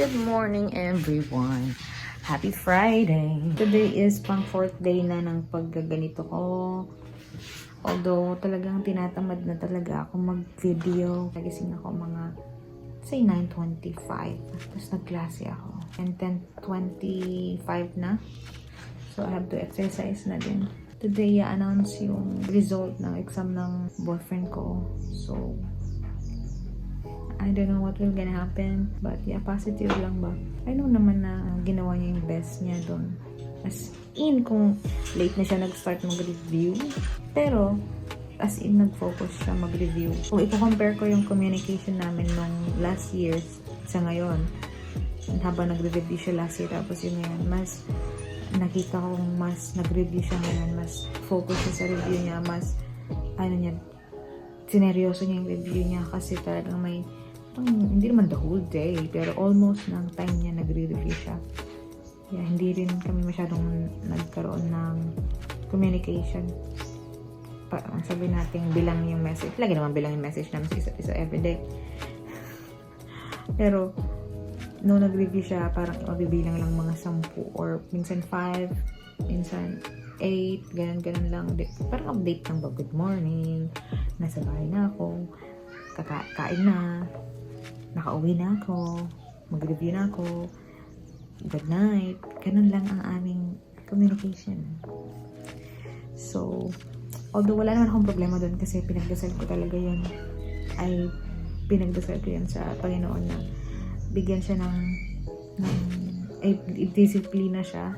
Good morning everyone. Happy Friday. Today is pang 4th day na ng paggaganito ko. Although talagang tinatamad na talaga ako mag-video. Nagising ako mga say 9:25. Tapos nagklase ako. And 10:25 na. So I have to exercise na din. Today i-announce yung result ng exam ng boyfriend ko. So I don't know what will gonna happen. But yeah, positive lang ba? I know naman na ginawa niya yung best niya doon. As in, kung late na siya nag-start mag-review. Pero, as in, nag-focus siya mag-review. Kung i-compare ko yung communication namin nung last year sa ngayon, habang nag-review siya last year, tapos yun ngayon, mas nakita kong mas nag-review siya ngayon, mas focus siya sa review niya, mas, ano niya, sineryoso niya yung review niya kasi talagang may hindi naman the whole day, pero almost ng time niya nagre-review siya. Yeah, hindi rin kami masyadong nagkaroon ng communication. Sabi natin bilang yung message. Lagi naman bilang yung message namin sa isa everyday. Pero, no nag-review siya, parang mabibilang lang mga 10 or minsan 5, minsan 8, ganun lang. Parang update lang ba, good morning, nasa bahay na ako, kakain na, nakauwi na ako, mag-review na ako, good night. Ganun lang ang aming communication. So, although wala naman akong problema doon kasi pinagdasal ko talaga yun. Pinagdasal ko yun sa Panginoon na bigyan siya ng disiplina siya.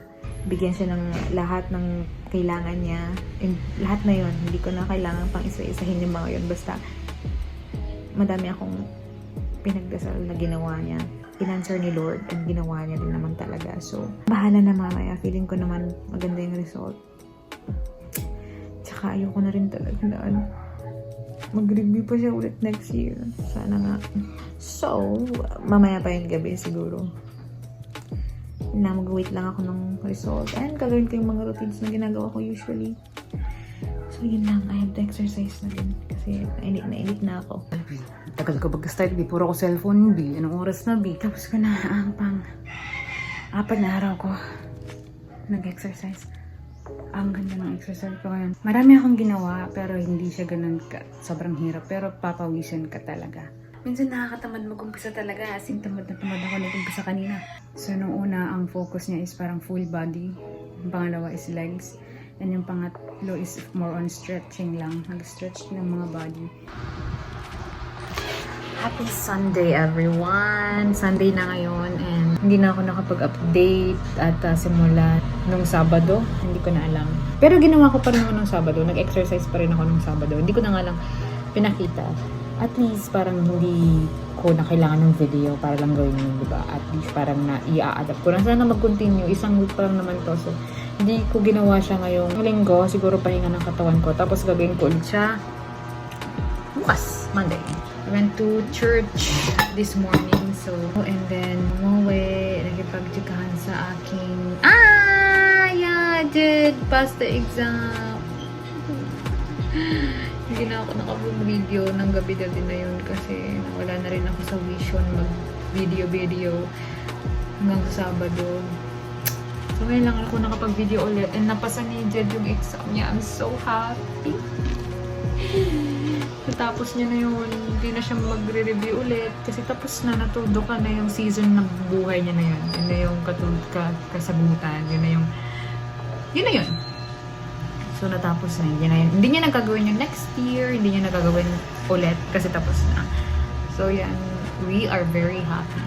Bigyan siya ng lahat ng kailangan niya. And lahat na yun, hindi ko na kailangan pang isa-isahin yung mga yun. Basta, madami akong pinagdasal na ginawa niya. In-answer ni Lord and ginawa niya din naman talaga. So, bahala na mamaya. Feeling ko naman maganda yung result. Tsaka ayoko na rin talaga na mag-review pa siya ulit next year. Sana nga. So, mamaya pa yung gabi siguro. Na mag-wait lang ako ng result. And gagawin ko yung mga routines na ginagawa ko usually. So, yun lang. I have to exercise na din. Kasi nainit na ako. Tagal ko mag-start, B. Puro ko cellphone, B. Anong oras na, B? Tapos ko na ang pang-4 na araw ko nag-exercise. Ang ganda ng exercise ko ngayon. Marami akong ginawa, pero hindi siya ganun sobrang hirap. Pero papawisan ka talaga. Minsan nakakatamad mag-umpisa talaga. As in, tamad na tamad ako nag-umpisa kanina. So, nung una, ang focus niya is parang full body. Yung pangalawa is legs. And yung pangatlo is more on stretching lang. Nag-stretch ng mga body. Happy Sunday everyone! Sunday na ngayon and hindi na ako nakapag-update at simula nung Sabado. Hindi ko na alam. Pero ginawa ko pa rin ako nung Sabado. Nag-exercise pa rin ako nung Sabado. Hindi ko na nga lang pinakita. At least parang hindi ko na kailangan ng video para lang gawin yun, diba? At least parang i-a-adapt ko na. Sana mag-continue. Isang week pa lang naman to. So, hindi ko ginawa siya ngayong linggo. Siguro pahinga ng katawan ko. Tapos gagawin ko ulit siya bukas, Monday. I went to church this morning. So, and then, umuwi, nagipag-chikahan sa aking yeah, I did pass the exam. Hindi na ako nakapag-video ng gabi din na yun kasi wala na rin ako sa vision mag-video hanggang sa Sabado. So, ngayon lang ako nakapag-video ulit and napasa ni Jed yung exam niya. I'm so happy. Tapos niya na yun, hindi na siya magre-review ulit kasi tapos na, natudo ka na yung season ng buhay niya na yun. Yun na yung kasagutan. Yun na yun. So, natapos na. Hindi niya nagagawin yung next year. Hindi niya nagagawin ulit kasi tapos na. So, yan. We are very happy.